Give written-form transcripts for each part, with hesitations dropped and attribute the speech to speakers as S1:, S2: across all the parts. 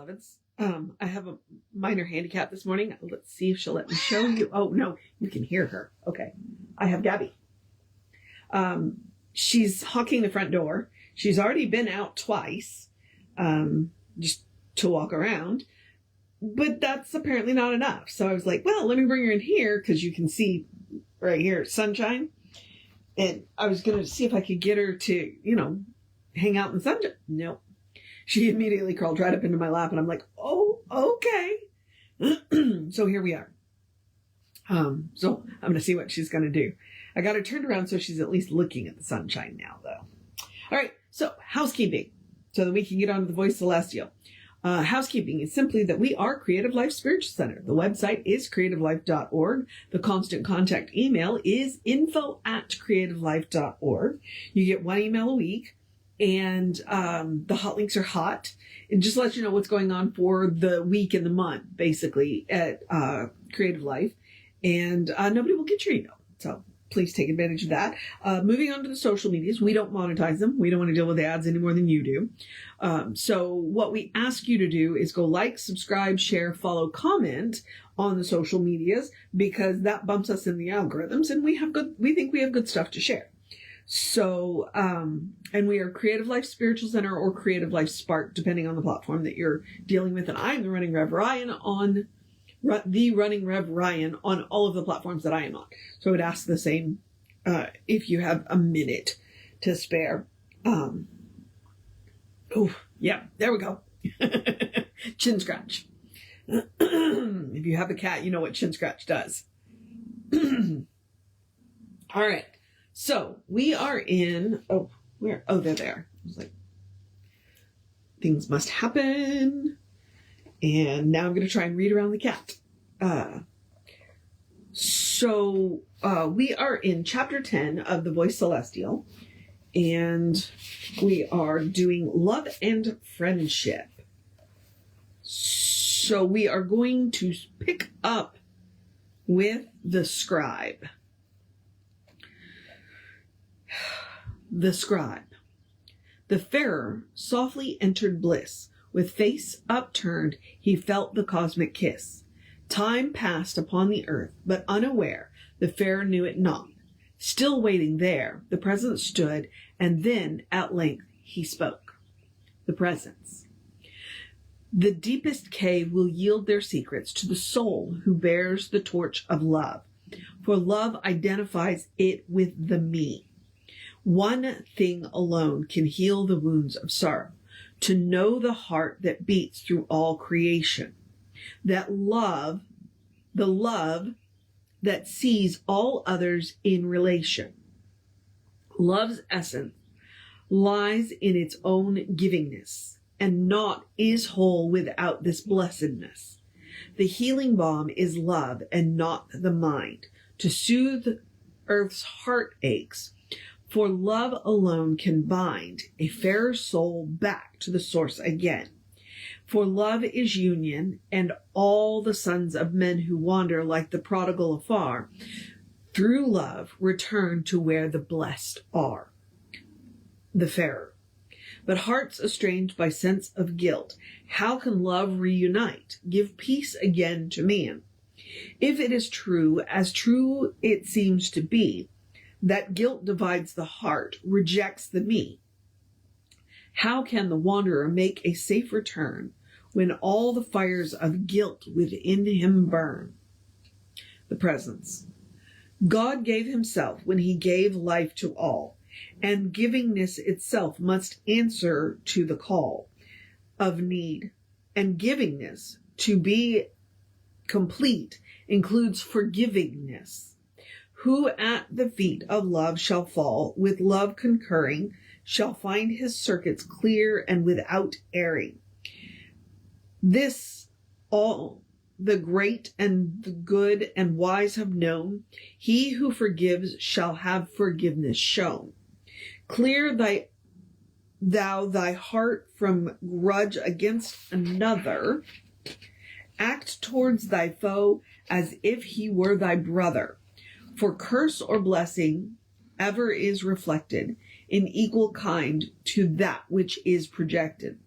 S1: beloveds. I have a minor handicap this morning. Let's see if she'll let me show you. Oh, no, you can hear her. Okay. I have Gabby. She's hawking the front door. She's already been out twice, just to walk around. But that's apparently not enough. So I was like, well, let me bring her in here because you can see right here, sunshine. And I was going to see if I could get her to, hang out in the sunshine. Nope. She immediately crawled right up into my lap and I'm like, oh, okay. So here we are. So I'm going to see what she's going to do. I got her turned around so she's at least looking at the sunshine now, though. All right. So housekeeping so that we can get on to the Voice Celestial. Housekeeping is simply that we are Creative Life Spiritual Center. The website is creativelife.org. The constant contact email is info@creativelife.org. You get one email a week, and the hot links are hot. It just lets you know what's going on for the week and the month, basically, at Creative Life. And nobody will get your email. So please take advantage of that. Moving on to the social medias. We don't monetize them. We don't want to deal with ads any more than you do. So what we ask you to do is go like, subscribe, share, follow, comment on the social medias, because that bumps us in the algorithms and we think we have good stuff to share. So, and we are Creative Life Spiritual Center or Creative Life Spark, depending on the platform that you're dealing with. And I'm the Running Rev Ryan on all of the platforms that I am on. So I would ask the same, if you have a minute to spare. Yeah, there we go. Chin scratch. If you have a cat, you know what chin scratch does. All right. So we are in, they're there. I was like, things must happen. And now I'm going to try and read around the cat. So we are in chapter 10 of the Voice Celestial, and we are doing love and friendship. So we are going to pick up with the scribe. The scribe. The farer softly entered bliss. With face upturned, he felt the cosmic kiss. Time passed upon the earth, but unaware, the farer knew it not. Still waiting there, the presence stood, and then, at length, he spoke. The presence. The deepest cave will yield their secrets to the soul who bears the torch of love, for love identifies it with the me. One thing alone can heal the wounds of sorrow. To know the heart that beats through all creation. That love, the love that sees all others in relation. Love's essence lies in its own givingness, and naught is whole without this blessedness. The healing balm is love and not the mind, to soothe earth's heartaches. For love alone can bind a fairer soul back to the source again. For love is union, and all the sons of men who wander like the prodigal afar, through love return to where the blessed are. The fairer. But hearts estranged by sense of guilt, how can love reunite, give peace again to man? If it is true, as true it seems to be, that guilt divides the heart, rejects the me. How can the wanderer make a safe return when all the fires of guilt within him burn? The presence. God gave himself when he gave life to all, and givingness itself must answer to the call of need. And givingness, to be complete, includes forgivingness. Who at the feet of love shall fall, with love concurring, shall find his circuits clear and without erring. This all the great and the good and wise have known. He who forgives shall have forgiveness shown. Clear thou thy heart from grudge against another. Act towards thy foe as if he were thy brother. For curse or blessing ever is reflected in equal kind to that which is projected.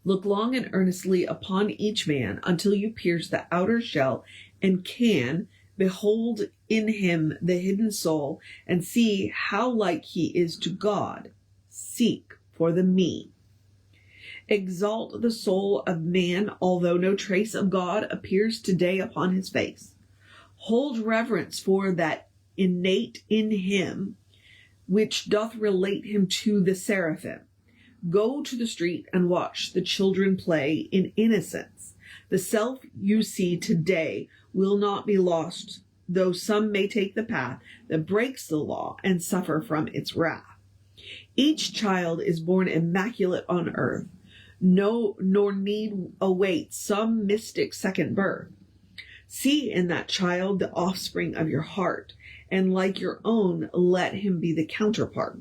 S1: Look long and earnestly upon each man until you pierce the outer shell and can behold in him the hidden soul and see how like he is to God. Seek for the me. Exalt the soul of man, although no trace of God appears today upon his face. Hold reverence for that innate in him, which doth relate him to the seraphim. Go to the street and watch the children play in innocence. The self you see today will not be lost, though some may take the path that breaks the law and suffer from its wrath. Each child is born immaculate on earth, nor need await some mystic second birth. See in that child the offspring of your heart, and like your own, let him be the counterpart.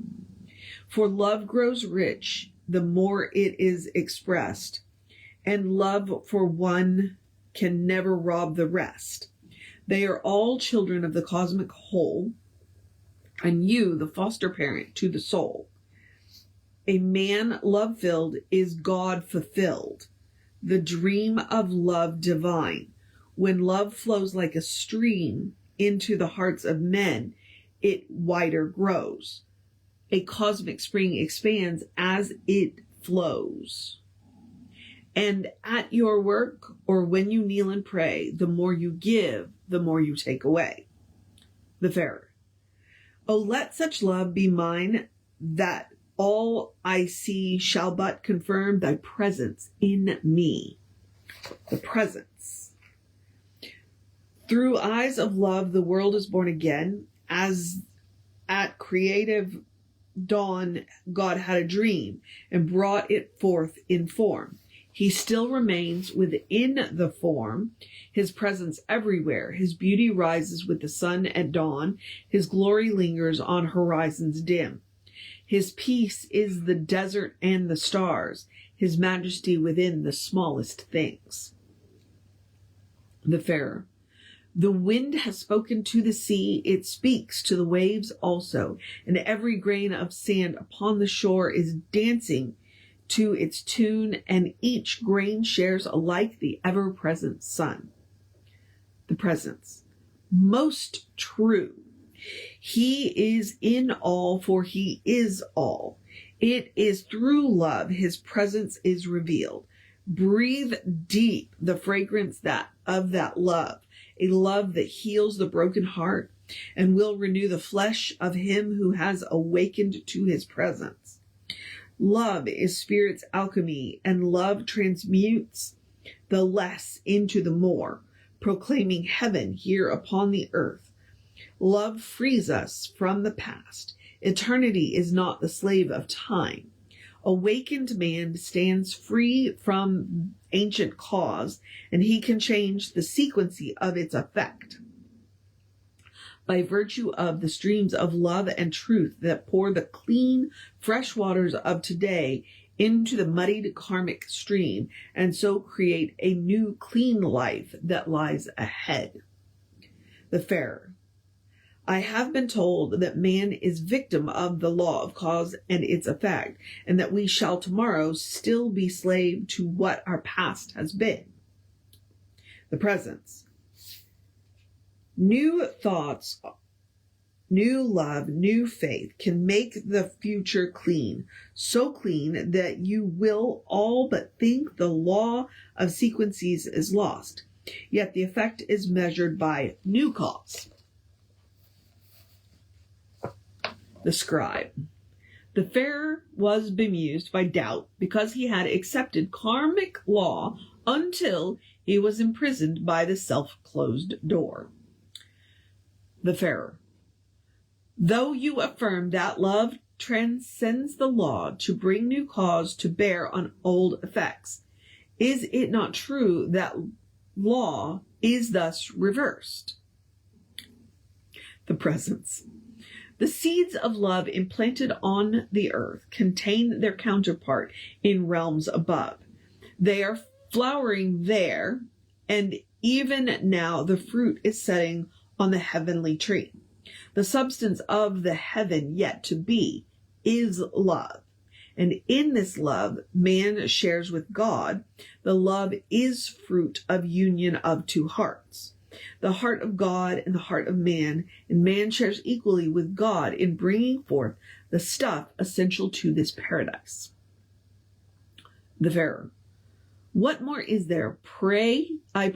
S1: For love grows rich the more it is expressed, and love for one can never rob the rest. They are all children of the cosmic whole, and you the foster parent to the soul. A man love-filled is God-fulfilled, the dream of love divine. When love flows like a stream into the hearts of men, it wider grows. A cosmic spring expands as it flows. And at your work, or when you kneel and pray, the more you give, the more you take away. The Farer. Oh, let such love be mine, that all I see shall but confirm thy presence in me. The presence. Through eyes of love, the world is born again. As at creative dawn, God had a dream and brought it forth in form. He still remains within the form, his presence everywhere. His beauty rises with the sun at dawn. His glory lingers on horizons dim. His peace is the desert and the stars, his majesty within the smallest things. The Farer. The wind has spoken to the sea, it speaks to the waves also, and every grain of sand upon the shore is dancing to its tune, and each grain shares alike the ever-present sun. The Presence. Most true. He is in all, for he is all. It is through love his presence is revealed. Breathe deep the fragrance of that love, a love that heals the broken heart and will renew the flesh of him who has awakened to his presence. Love is spirit's alchemy, and love transmutes the less into the more, proclaiming heaven here upon the earth. Love frees us from the past. Eternity is not the slave of time. Awakened man stands free from ancient cause, and he can change the sequency of its effect. By virtue of the streams of love and truth that pour the clean, fresh waters of today into the muddied karmic stream, and so create a new, clean life that lies ahead. The Farer. I have been told that man is victim of the law of cause and its effect, and that we shall tomorrow still be slave to what our past has been. The Presence. New thoughts, new love, new faith can make the future clean, so clean that you will all but think the law of sequences is lost, yet the effect is measured by new cause. The Scribe. The Farer was bemused by doubt because he had accepted karmic law until he was imprisoned by the self-closed door. The Farer. Though you affirm that love transcends the law to bring new cause to bear on old effects, is it not true that law is thus reversed? The Presence. The seeds of love implanted on the earth contain their counterpart in realms above. They are flowering there, and even now the fruit is setting on the heavenly tree. The substance of the heaven yet to be is love, And in this love, man shares with God. The love is fruit of union of two hearts, the heart of God and the heart of man, and man shares equally with God in bringing forth the stuff essential to this paradise. The Pharaoh. What more is there? Pray, I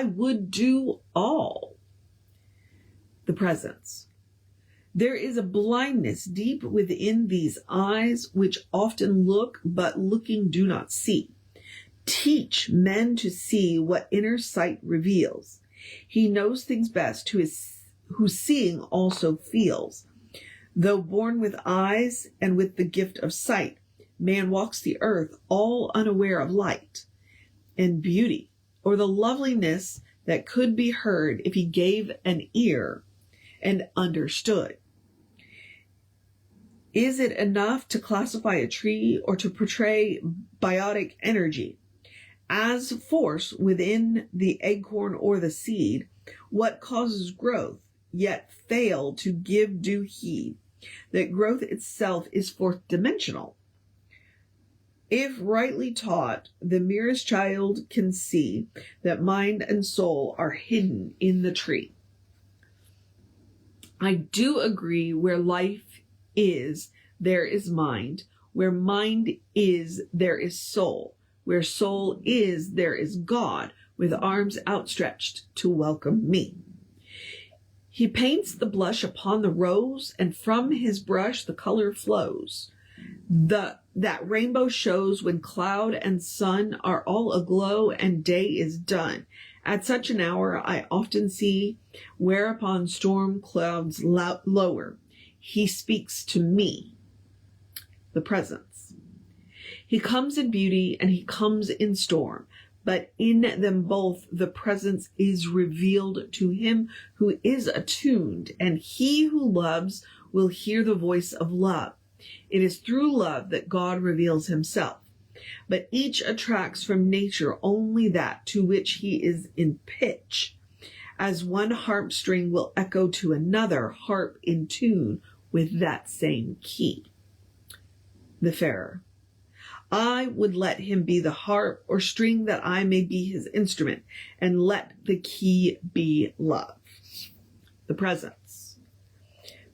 S1: would do all. The Presence. There is a blindness deep within these eyes, which often look, but looking do not see. Teach men to see what inner sight reveals. He knows things best who seeing also feels. Though born with eyes and with the gift of sight, man walks the earth all unaware of light and beauty, or the loveliness that could be heard if he gave an ear and understood. Is it enough to classify a tree or to portray biotic energy as force within the acorn or the seed? What causes growth, yet fail to give due heed? That growth itself is fourth dimensional. If rightly taught, the merest child can see that mind and soul are hidden in the tree. I do agree where life is, there is mind. Where mind is, there is soul. Where soul is, there is God, with arms outstretched to welcome me. He paints the blush upon the rose, and from his brush the color flows. That rainbow shows when cloud and sun are all aglow and day is done. At such an hour I often see, whereupon storm clouds lower. He speaks to me. The Presence. He comes in beauty and he comes in storm, but in them both the presence is revealed to him who is attuned, and he who loves will hear the voice of love. It is through love that God reveals himself, but each attracts from nature only that to which he is in pitch, as one harp string will echo to another harp in tune with that same key. The Pharaoh. I would let him be the harp or string that I may be his instrument, and let the key be love. The Presence.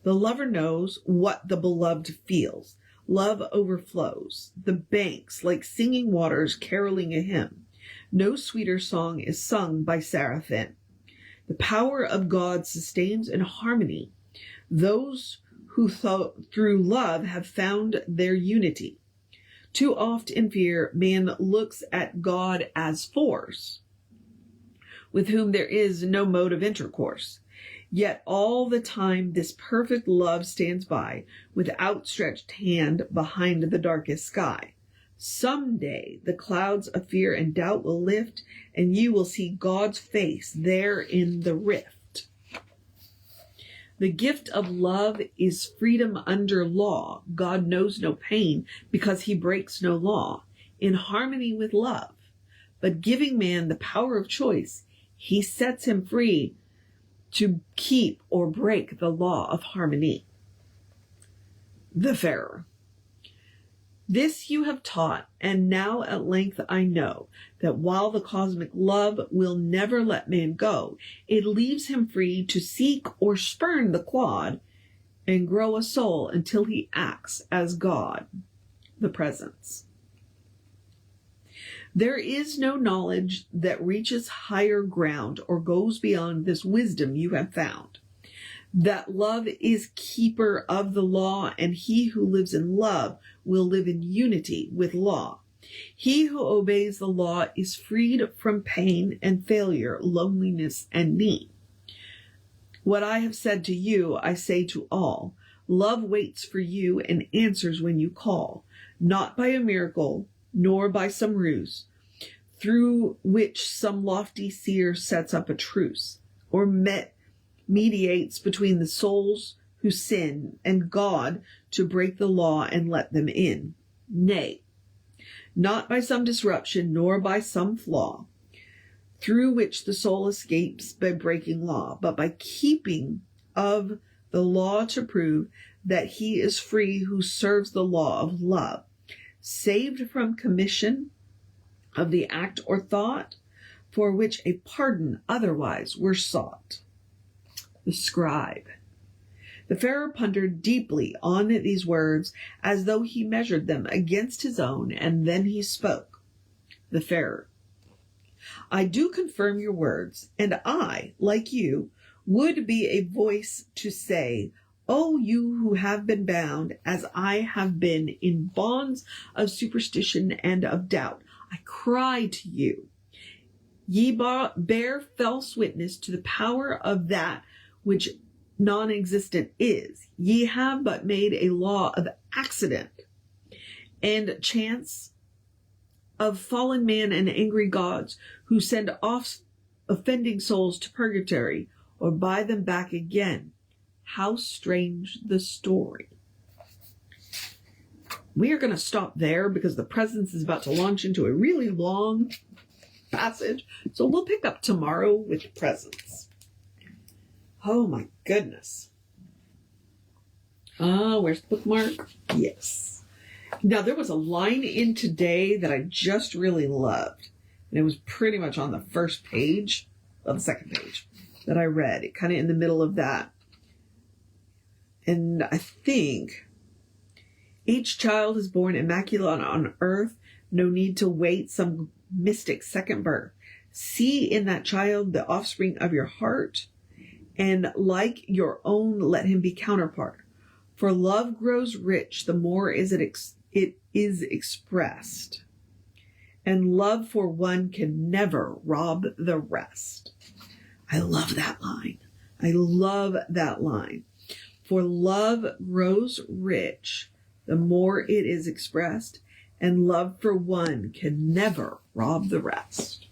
S1: The lover knows what the beloved feels. Love overflows. The banks, like singing waters, caroling a hymn. No sweeter song is sung by seraphim. The power of God sustains in harmony those who through love have found their unity. Too oft in fear, man looks at God as force, with whom there is no mode of intercourse. Yet all the time this perfect love stands by, with outstretched hand behind the darkest sky. Some day the clouds of fear and doubt will lift, and you will see God's face there in the rift. The gift of love is freedom under law. God knows no pain because he breaks no law, in harmony with love. But giving man the power of choice, he sets him free to keep or break the law of harmony. The Pharaoh. This you have taught, and now at length I know that while the cosmic love will never let man go, it leaves him free to seek or spurn the clod and grow a soul until he acts as God. The Presence. There is no knowledge that reaches higher ground or goes beyond this wisdom you have found. That love is keeper of the law, and he who lives in love will live in unity with law. He who obeys the law is freed from pain and failure, loneliness and need. What I have said to you, I say to all. Love waits for you and answers when you call, not by a miracle, nor by some ruse, through which some lofty seer sets up a truce, or mediates between the souls who sin and God to break the law and let them in. Nay, not by some disruption, nor by some flaw, through which the soul escapes by breaking law, but by keeping of the law to prove that he is free who serves the law of love, saved from commission of the act or thought for which a pardon otherwise were sought. The scribe. The Pharaoh pondered deeply on these words as though he measured them against his own, and then he spoke. The Pharaoh. I do confirm your words, and I, like you, would be a voice to say, O you who have been bound, as I have been, in bonds of superstition and of doubt, I cry to you. Ye bear false witness to the power of that which non-existent is. Ye have but made a law of accident and chance, of fallen man and angry gods, who send off offending souls to purgatory, or buy them back again. How strange the story. We are going to stop there because the presence is about to launch into a really long passage. So we'll pick up tomorrow with presence. Oh my goodness. Where's the bookmark? Yes. Now there was a line in today that I just really loved. And it was pretty much on the first page of the second page that I read. It kind of in the middle of that. And I think each child is born immaculate on earth. No need to wait some mystic second birth. See in that child the offspring of your heart, and like your own, let him be counterpart. For love grows rich the more it is expressed, and love for one can never rob the rest. I love that line. I love that line. For love grows rich the more it is expressed, and love for one can never rob the rest.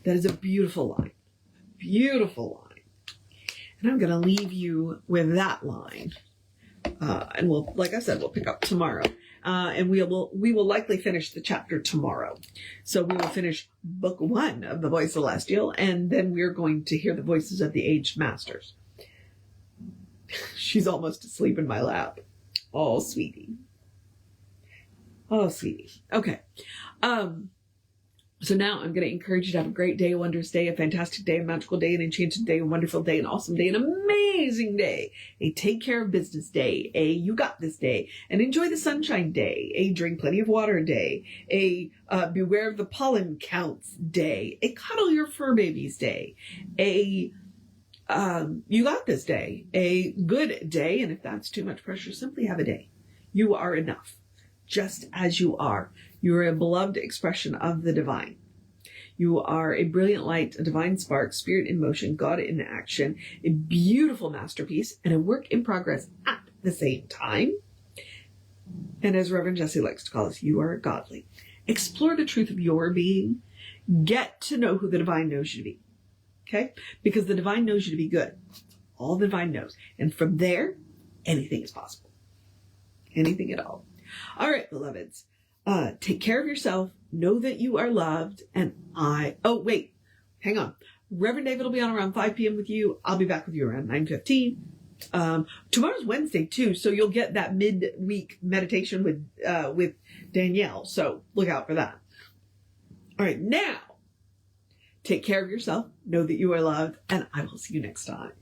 S1: That is a beautiful line. Beautiful line. And I'm going to leave you with that line. And we'll, like I said, we'll pick up tomorrow. And we will likely finish the chapter tomorrow. So we will finish book 1 of The Voice Celestial, and then we're going to hear the voices of the aged masters. She's almost asleep in my lap. Oh, sweetie. Oh, sweetie. Okay. So now I'm going to encourage you to have a great day, a wondrous day, a fantastic day, a magical day, an enchanted day, a wonderful day, an awesome day, an amazing day, a take care of business day, a you got this day, an enjoy the sunshine day, a drink plenty of water day, a beware of the pollen counts day, a cuddle your fur babies day, a you got this day, a good day, and if that's too much pressure, simply have a day. You are enough, just as you are. You are a beloved expression of the divine. You are a brilliant light, a divine spark, spirit in motion, God in action, a beautiful masterpiece, and a work in progress at the same time. And as Reverend Jesse likes to call us, you are godly. Explore the truth of your being. Get to know who the divine knows you to be. Okay? Because the divine knows you to be good. All the divine knows. And from there, anything is possible. Anything at all. All right, beloveds. Take care of yourself. Know that you are loved. And oh, wait. Hang on. Reverend David will be on around 5 p.m. with you. I'll be back with you around 9:15. Tomorrow's Wednesday, too. So you'll get that midweek meditation with Danielle. So look out for that. All right. Now, take care of yourself. Know that you are loved. And I will see you next time.